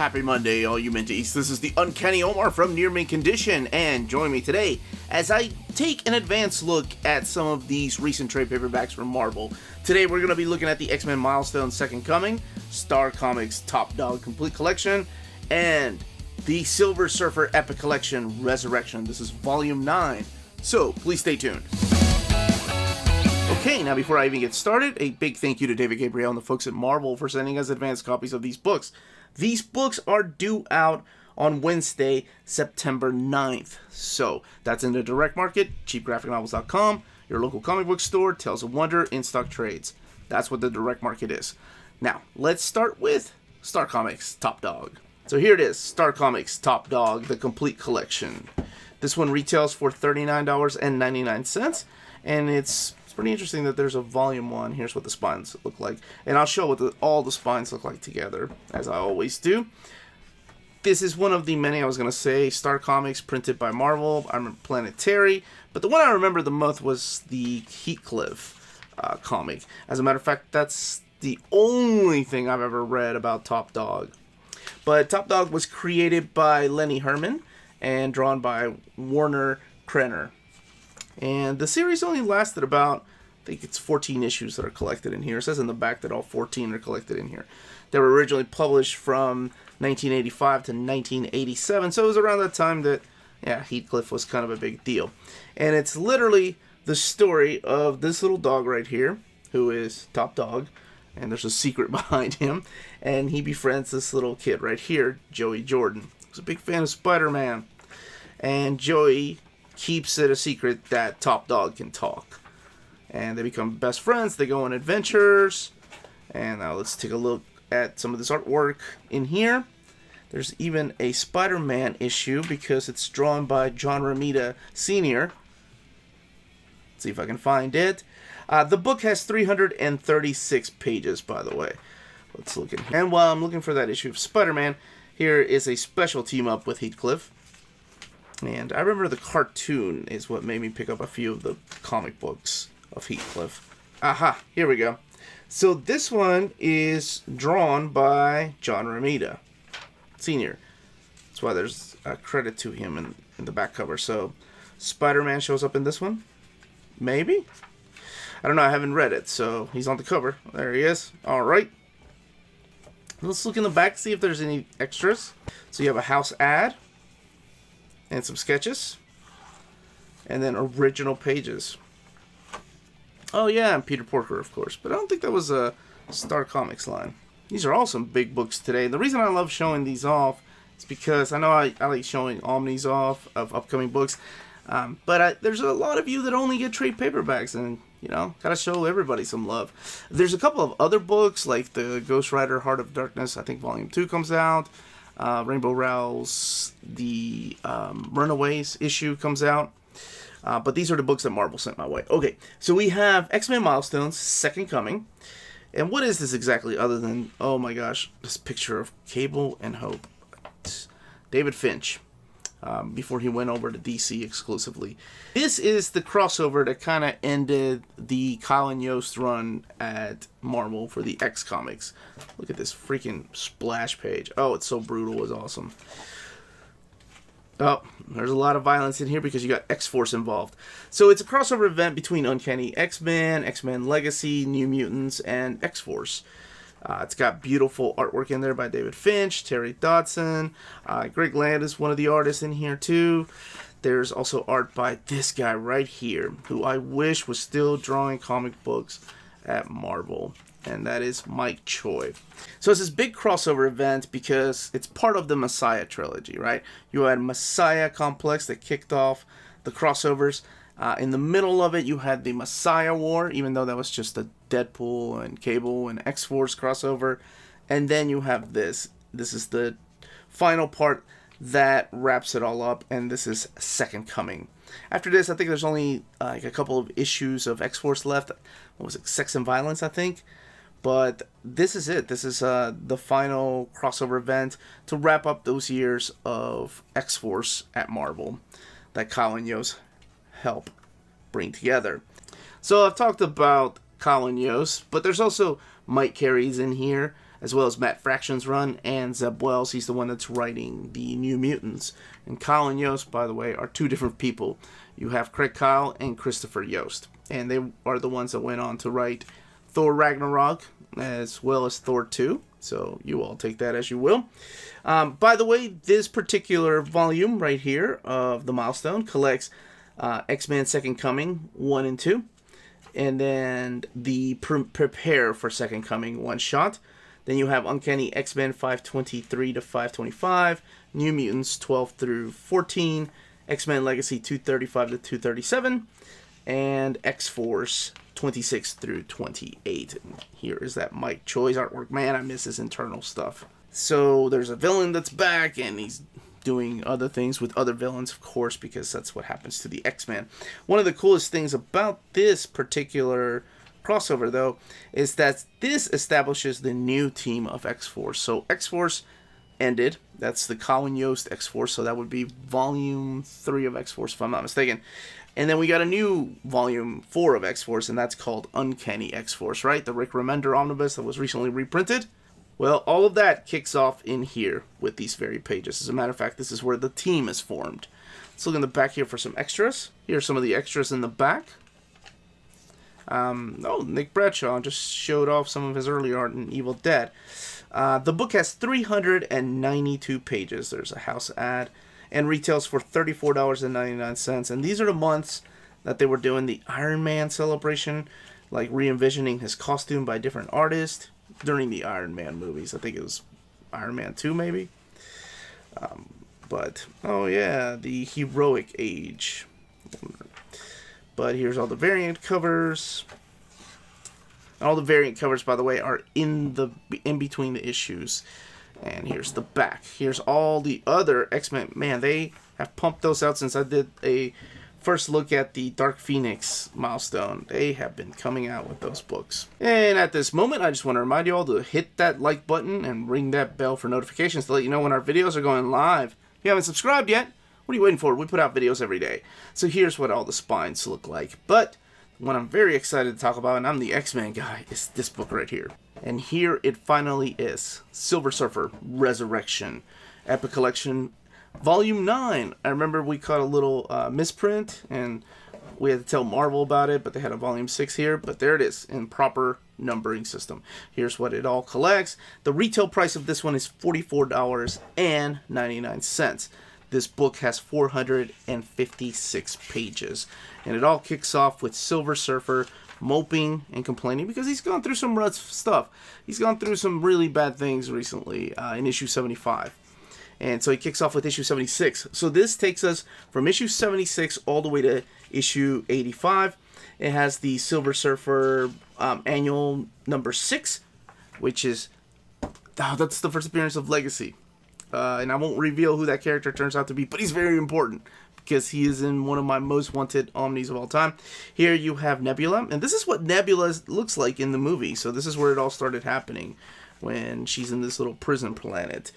Happy Monday, all you mentees. This is the Uncanny Omar from Near Mint Condition, and join me today as I take an advanced look at some of these recent trade paperbacks from Marvel. Today we're going to be looking at the X-Men Milestones Second Coming, Star Comics Top Dog Complete Collection, and the Silver Surfer Epic Collection Resurrection. This is Volume 9, so please stay tuned. Okay, now before I even get started, a big thank you to David Gabriel and the folks at Marvel for sending us advanced copies of these books. These books are due out on Wednesday, September 9th. So, that's in the direct market, cheapgraphicnovels.com, your local comic book store, Tales of Wonder, in-stock trades. That's what the direct market is. Now, let's start with Star Comics Top Dog. So here it is, Star Comics Top Dog, the complete collection. This one retails for $39.99, and it's pretty interesting that there's a volume 1. Here's what the spines look like. And I'll show what all the spines look like together, as I always do. This is one of the many, I was going to say, Star Comics printed by Marvel. I remember Planetary. But the one I remember the most was the Heathcliff comic. As a matter of fact, that's the only thing I've ever read about Top Dog. But Top Dog was created by Lenny Herman and drawn by Warner Krenner. And the series only lasted about, I think it's 14 issues that are collected in here. It says in the back that all 14 are collected in here. They were originally published from 1985 to 1987, so it was around that time that, Heathcliff was kind of a big deal. And it's literally the story of this little dog right here, who is Top Dog, and there's a secret behind him, and he befriends this little kid right here, Joey Jordan, who's a big fan of Spider-Man. And Joey keeps it a secret that Top Dog can talk. And they become best friends, they go on adventures. And now let's take a look at some of this artwork in here. There's even a Spider-Man issue because it's drawn by John Romita Sr. Let's see if I can find it. The book has 336 pages, by the way. Let's look at here. And while I'm looking for that issue of Spider-Man, here is a special team-up with Heathcliff. And I remember the cartoon is what made me pick up a few of the comic books of Heathcliff. Aha, here we go. So this one is drawn by John Romita Sr. That's why there's a credit to him in the back cover. So Spider-Man shows up in this one? Maybe? I don't know, I haven't read it, so he's on the cover. There he is. Alright. Let's look in the back, see if there's any extras. So you have a house ad. And some sketches. And then original pages. Oh yeah, and Peter Porker, of course. But I don't think that was a Star Comics line. These are all some big books today. The reason I love showing these off is because I know I like showing omnis off of upcoming books. But there's a lot of you that only get trade paperbacks. And, gotta show everybody some love. There's a couple of other books, like the Ghost Rider Heart of Darkness. I think Volume 2 comes out. Rainbow Rowell's The Runaways issue comes out. But these are the books that Marvel sent my way. Okay, so we have X-Men Milestones, Second Coming. And what is this exactly other than, oh my gosh, this picture of Cable and Hope. It's David Finch, before he went over to DC exclusively. This is the crossover that kind of ended the Colin Yost run at Marvel for the X Comics. Look at this freaking splash page. Oh, it's so brutal. It's awesome. Oh, there's a lot of violence in here because you got X-Force involved. So it's a crossover event between Uncanny X-Men, X-Men Legacy, New Mutants, and X-Force. It's got beautiful artwork in there by David Finch, Terry Dodson. Greg Land is one of the artists in here too. There's also art by this guy right here, who I wish was still drawing comic books at Marvel. And that is Mike Choi. So it's this big crossover event because it's part of the Messiah trilogy, right? You had Messiah Complex that kicked off the crossovers. In the middle of it, you had the Messiah War, even though that was just a Deadpool and Cable and X-Force crossover. And then you have this. This is the final part that wraps it all up, and this is Second Coming. After this, I think there's only like a couple of issues of X-Force left. What was it? Sex and Violence, I think. But this is it. This is the final crossover event to wrap up those years of X-Force at Marvel that Colin Yost helped bring together. So I've talked about Colin Yost, but there's also Mike Carey's in here, as well as Matt Fraction's run, and Zeb Wells, he's the one that's writing the New Mutants. And Kyle and Yost, by the way, are two different people. You have Craig Kyle and Christopher Yost, and they are the ones that went on to write Thor Ragnarok, as well as Thor 2, so you all take that as you will. By the way, this particular volume right here of the Milestone collects X-Men Second Coming 1 and 2, and then the Prepare for Second Coming one-shot. Then you have Uncanny X-Men 523 to 525, New Mutants 12 through 14, X-Men Legacy 235 to 237, and X-Force 26 through 28. And here is that Mike Choi's artwork. Man, I miss his internal stuff. So there's a villain that's back, and he's doing other things with other villains, of course, because that's what happens to the X-Men. One of the coolest things about this particular crossover, though, is that this establishes the new team of X-Force. So X-Force ended. That's the Colin Yost X-Force, so that would be Volume 3 of X-Force, if I'm not mistaken. And then we got a new Volume 4 of X-Force, and that's called Uncanny X-Force, right? The Rick Remender omnibus that was recently reprinted. Well, all of that kicks off in here with these very pages. As a matter of fact, this is where the team is formed. Let's look in the back here for some extras. Here are some of the extras in the back. Nick Bradshaw just showed off some of his early art in Evil Dead. The book has 392 pages. There's a house ad, and retails for $34.99. And these are the months that they were doing the Iron Man celebration, like re-envisioning his costume by different artists during the Iron Man movies. I think it was Iron Man 2, maybe. Oh yeah, the Heroic Age. But here's all the variant covers. All the variant covers, by the way, are in between the issues. And here's the back. Here's all the other X-Men. Man, they have pumped those out since I did a first look at the Dark Phoenix Milestone. They have been coming out with those books. And at this moment, I just want to remind you all to hit that like button and ring that bell for notifications to let you know when our videos are going live. If you haven't subscribed yet, what are you waiting for? We put out videos every day. So here's what all the spines look like. But what I'm very excited to talk about, and I'm the X-Men guy, is this book right here. And here it finally is. Silver Surfer Resurrection. Epic Collection Volume 9. I remember we caught a little misprint, and we had to tell Marvel about it, but they had a Volume 6 here. But there it is, in proper numbering system. Here's what it all collects. The retail price of this one is $44.99. This book has 456 pages. And it all kicks off with Silver Surfer moping and complaining because he's gone through some rough stuff. He's gone through some really bad things recently in issue 75. And so he kicks off with issue 76. So this takes us from issue 76 all the way to issue 85. It has the Silver Surfer annual number 6, which is... that's the first appearance of Legacy. And I won't reveal who that character turns out to be, but he's very important because he is in one of my most wanted omnis of all time. Here you have Nebula, and this is what Nebula looks like in the movie. So this is where it all started happening, when she's in this little prison planet.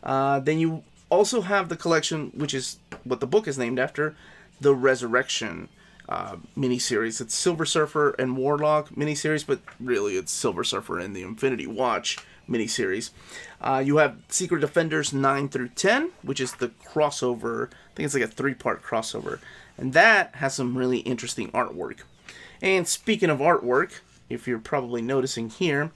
Then you also have the collection, which is what the book is named after, the Resurrection miniseries. It's Silver Surfer and Warlock miniseries, but really it's Silver Surfer and the Infinity Watch miniseries. You have Secret Defenders 9 through 10, which is the crossover. I think it's like a 3-part crossover. And that has some really interesting artwork. And speaking of artwork, if you're probably noticing here,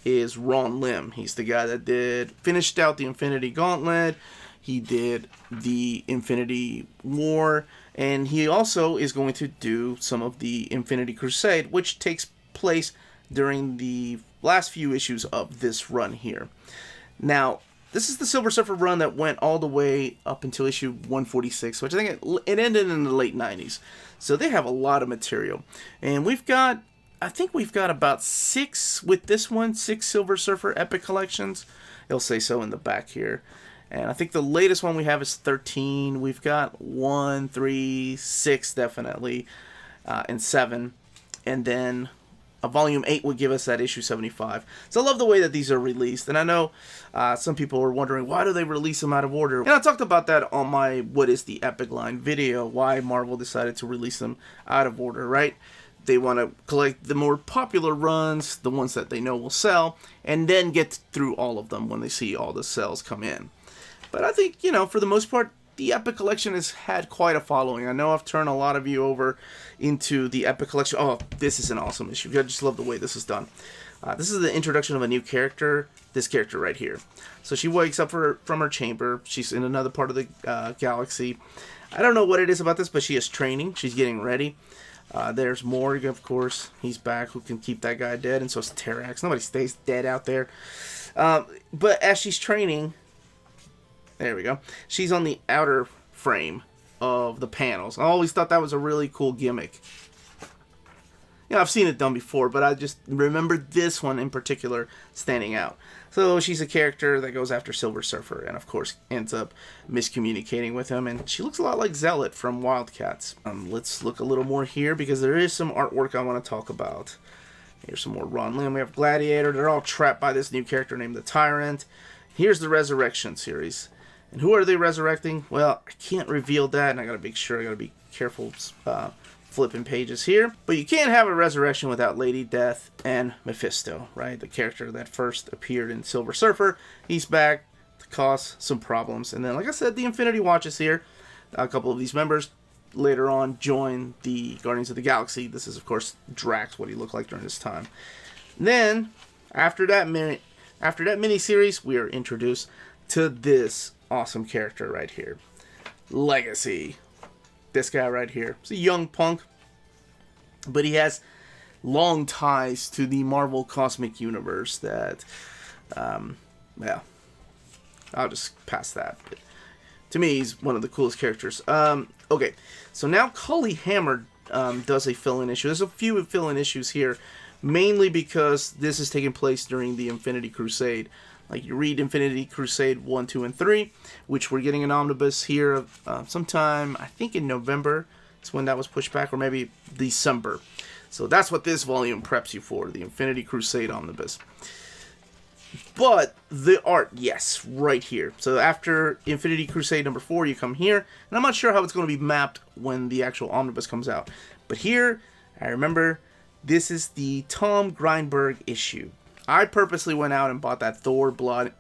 is Ron Lim. He's the guy that finished out the Infinity Gauntlet. He did the Infinity War. And he also is going to do some of the Infinity Crusade, which takes place during the last few issues of this run here. Now, this is the Silver Surfer run that went all the way up until issue 146, which I think it ended in the late 90s. So they have a lot of material. And I think we've got about 6 with this one, 6 Silver Surfer Epic Collections. It'll say so in the back here. And I think the latest one we have is 13. We've got 1, 3, 6 definitely, and 7. And then a volume 8 would give us that issue 75. So I love the way that these are released. And I know some people are wondering, why do they release them out of order? And I talked about that on my What is the Epic Line video, why Marvel decided to release them out of order, right? They want to collect the more popular runs, the ones that they know will sell, and then get through all of them when they see all the sales come in. But I think, for the most part, the Epic Collection has had quite a following. I know I've turned a lot of you over into the Epic Collection. Oh, this is an awesome issue. I just love the way this is done. This is the introduction of a new character, this character right here. So she wakes up from her chamber. She's in another part of the galaxy. I don't know what it is about this, but she is training. She's getting ready. There's Morg, of course. He's back, who can keep that guy dead, and so is Terrax. Nobody stays dead out there. But as she's training, there we go, she's on the outer frame of the panels. I always thought that was a really cool gimmick. I've seen it done before, but I just remember this one in particular standing out. So she's a character that goes after Silver Surfer, and of course ends up miscommunicating with him, and she looks a lot like Zealot from Wildcats. Let's look a little more here, because there is some artwork I want to talk about. Here's some more Ron Lim. We have Gladiator. They're all trapped by this new character named the Tyrant. Here's the Resurrection series. And who are they resurrecting? Well, I can't reveal that, and I gotta be sure, I gotta be careful flipping pages here. But you can't have a resurrection without Lady Death and Mephisto, right? The character that first appeared in Silver Surfer. He's back to cause some problems. And then, like I said, the Infinity Watch is here. A couple of these members later on join the Guardians of the Galaxy. This is, of course, Drax, what he looked like during this time. Then, after that mini-series, we are introduced to this awesome character right here. Legacy. This guy right here. He's a young punk, but he has long ties to the Marvel Cosmic Universe that, well, I'll just pass that. But to me, he's one of the coolest characters. Okay, so now Cully Hammer does a fill-in issue. There's a few fill-in issues here, mainly because this is taking place during the Infinity Crusade. Like, you read Infinity Crusade 1, 2, and 3, which we're getting an omnibus here sometime, I think in November. It's when that was pushed back, or maybe December. So that's what this volume preps you for, the Infinity Crusade omnibus. But the art, yes, right here. So after Infinity Crusade number 4, you come here. And I'm not sure how it's going to be mapped when the actual omnibus comes out. But here, I remember, this is the Tom Grindberg issue. I purposely went out and bought that Thor, Blood,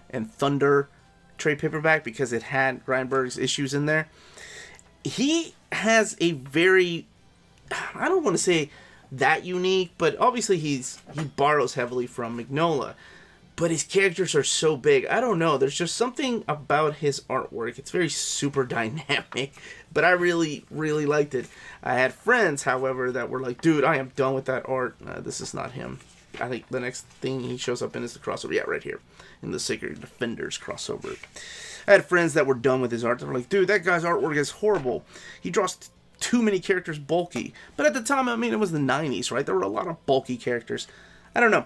and Thunder trade paperback because it had Grindberg's issues in there. He has a very, I don't want to say that unique, but obviously he borrows heavily from Mignola. But his characters are so big. I don't know. There's just something about his artwork. It's very super dynamic, but I really, really liked it. I had friends, however, that were like, dude, I am done with that art. This is not him. I think the next thing he shows up in is the crossover. Yeah, right here. In the Sacred Defenders crossover. I had friends that were done with his art. They were like, dude, that guy's artwork is horrible. He draws too many characters bulky. But at the time, I mean, it was the 90s, right? There were a lot of bulky characters. I don't know.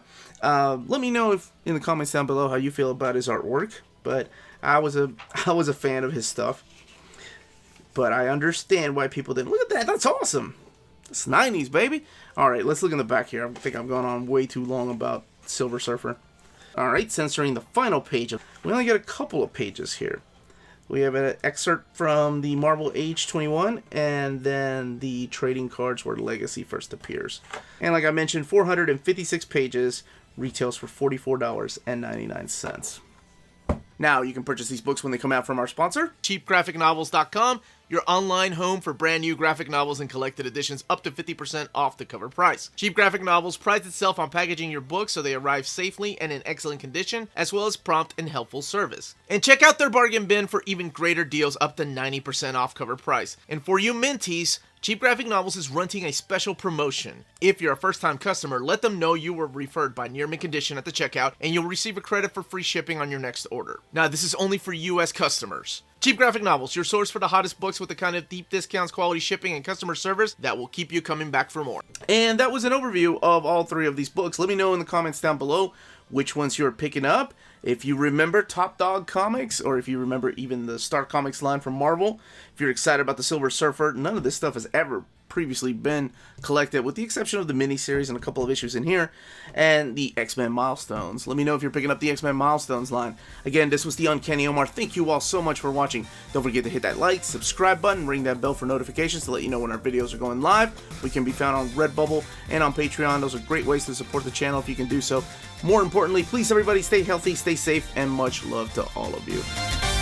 Let me know in the comments down below how you feel about his artwork. But I was a fan of his stuff. But I understand why people didn't. Look at that. That's awesome. It's 90s, baby. Alright, let's look in the back here. I think I've gone on way too long about Silver Surfer. Alright, censoring the final page. We only get a couple of pages here. We have an excerpt from the Marvel Age 21, and then the trading cards where Legacy first appears. And like I mentioned, 456 pages, retails for $44.99. Now, you can purchase these books when they come out from our sponsor, CheapGraphicNovels.com, your online home for brand new graphic novels and collected editions up to 50% off the cover price. Cheap Graphic Novels prides itself on packaging your books so they arrive safely and in excellent condition, as well as prompt and helpful service. And check out their bargain bin for even greater deals up to 90% off cover price. And for you Minties, Cheap Graphic Novels is running a special promotion. If you're a first-time customer, let them know you were referred by Near Mint Condition at the checkout, and you'll receive a credit for free shipping on your next order. Now, this is only for U.S. customers. Cheap Graphic Novels, your source for the hottest books with the kind of deep discounts, quality shipping, and customer service that will keep you coming back for more. And that was an overview of all three of these books. Let me know in the comments down below which ones you're picking up. If you remember Top Dog Comics, or if you remember even the Star Comics line from Marvel, if you're excited about the Silver Surfer, none of this stuff has ever previously been collected, with the exception of the miniseries and a couple of issues in here, and the X-Men Milestones. Let me know if you're picking up the X-Men Milestones line. Again, this was the Uncanny Omar. Thank you all so much for watching. Don't forget to hit that like, subscribe button, ring that bell for notifications to let you know when our videos are going live. We can be found on Redbubble and on Patreon. Those are great ways to support the channel if you can do so. More importantly, please everybody stay healthy, stay safe, and much love to all of you.